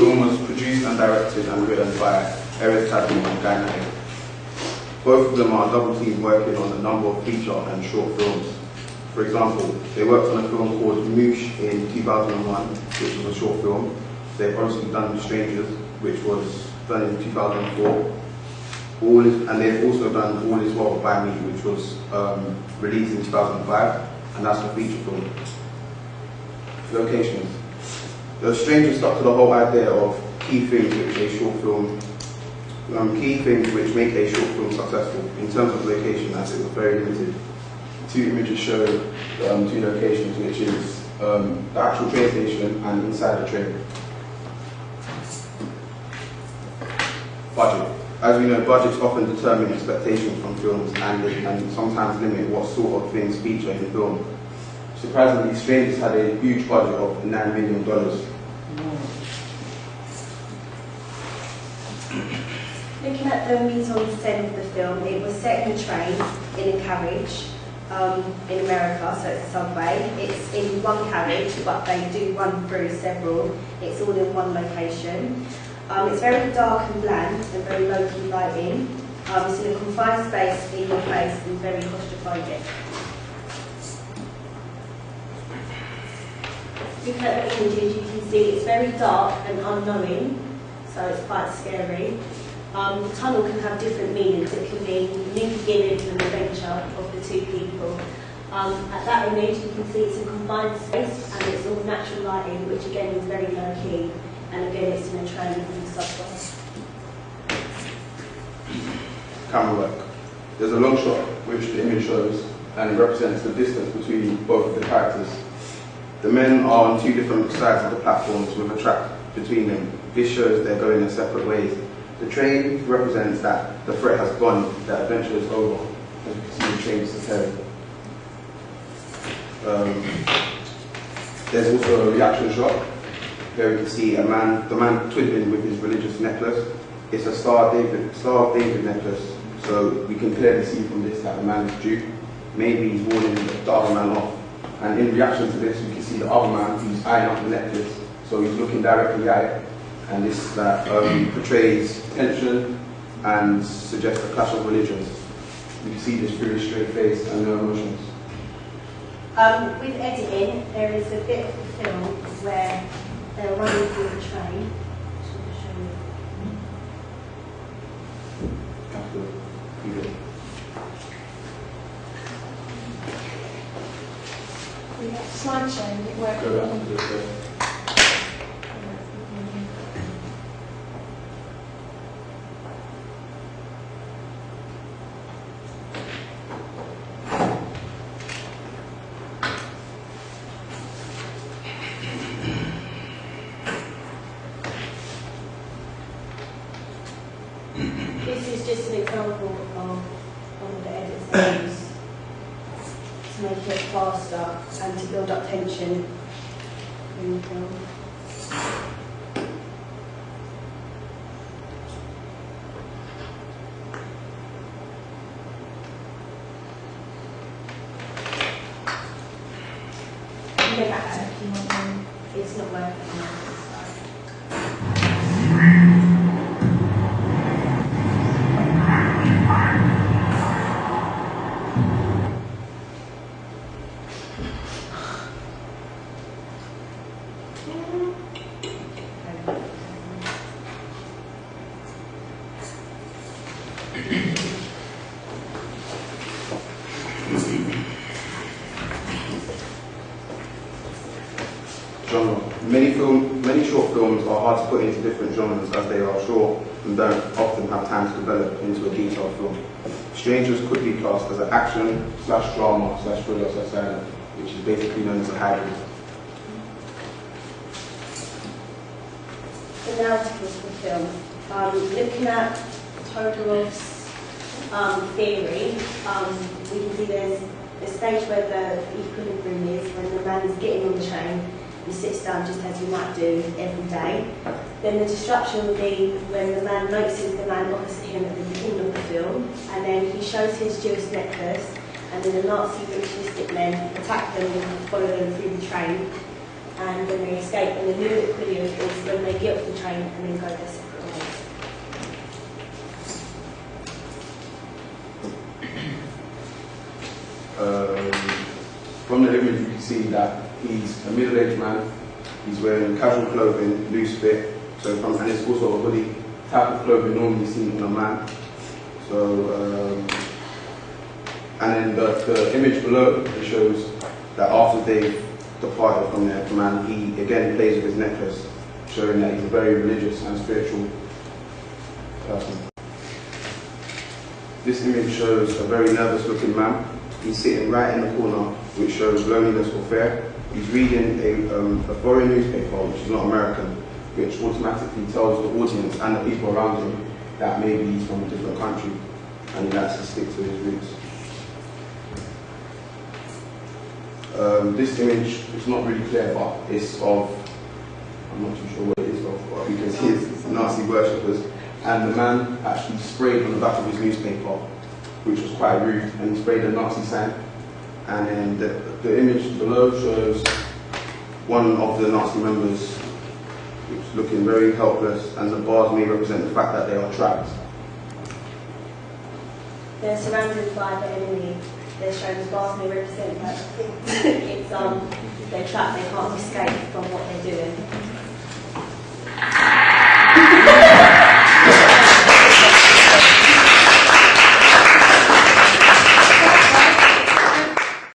film was produced and directed and written by Eric Tadman and Guy Knight. Both of them are double team working on a number of feature and short films. For example, they worked on a film called Moosh in 2001, which was a short film. They've obviously done Strangers, which was done in 2004. And they've also done All Is Well by Me, which was released in 2005, and that's a feature film. Locations. The Strangers stuck to the whole idea of key things which make a short film successful in terms of location, as it was very limited. Two images show two locations, which is the actual train station and inside the train. Budget. As we know, budgets often determine expectations from films and sometimes limit what sort of things feature in the film. Surprisingly, Strangers had a huge budget of $9 million. Looking at the mise en scène of the film, it was set in a train, in a carriage, in America, so it's a subway. It's in one carriage, but they do run through several. It's all in one location. It's very dark and bland and very low-key lighting. It's in a confined space in your face and very claustrophobic. Looking at the images, you can see it's very dark and unknowing, so it's quite scary. The tunnel can have different meanings. It can mean new beginning and adventure of the two people. At that image, you can see it's a confined space and it's all natural lighting, which again is very low-key. And again, it's in a train in the subway. Camera work. There's a long shot which the image shows, and it represents the distance between both of the characters. The men are on two different sides of the platforms with a track between them. This shows they're going in separate ways. The train represents that the threat has gone, that adventure is over. As you can see, the train is preparing. There's also a reaction shot. There you can see the man twiddling with his religious necklace. It's a Star of David necklace, so we can clearly see from this that the man is Jew. Maybe he's warning the other man off. And in reaction to this, we can see the other man who's eyeing up the necklace, so he's looking directly at it. And this portrays tension and suggests a clash of religions. You can see this through his straight face and no emotions. With editing, there is a bit of the film where they're running through the train. Slideshow, it worked. This is just an example of one of the edits they use to make it faster and to build up tension in the film. It's not working. Genre. Many short films are hard to put into different genres as they are short and don't often have time to develop into a detailed film. Strangers could be classed as an action / drama / thriller / silent, which is basically known as a hybrid. The narrative of the film. Looking at Todorov's theory, we can see there's a stage where the equilibrium is when the man is getting on the train. He sits down just as you might do every day. Then the disruption will be when the man notices the man opposite him at the beginning of the film, and then he shows his Jewish necklace, and then the Nazi ritualistic men attack them and follow them through the train. and then they escape. And the new equilibrium is when they get off the train and then go their separate ways. From the image, you can see that he's a middle-aged man. He's wearing casual clothing, loose fit. And it's also a hoodie type of clothing normally seen on a man. And then the image below, it shows that after they've departed from their command, he again plays with his necklace, showing that he's a very religious and spiritual person. This image shows a very nervous looking man. He's sitting right in the corner, which shows loneliness or fear. He's reading a foreign newspaper, which is not American, which automatically tells the audience and the people around him that maybe he's from a different country and he likes to stick to his roots. This image is not really clear, but it's of, I'm not too sure what it is of, but you can see it's Nazi worshippers. And the man actually sprayed on the back of his newspaper, which was quite rude, and he sprayed a Nazi sign. And then the image below shows one of the Nazi members which is looking very helpless, and the bars may represent the fact that they are trapped. They're surrounded by the enemy. They're showing the bars may represent that it's they're trapped, they can't escape from what they're doing.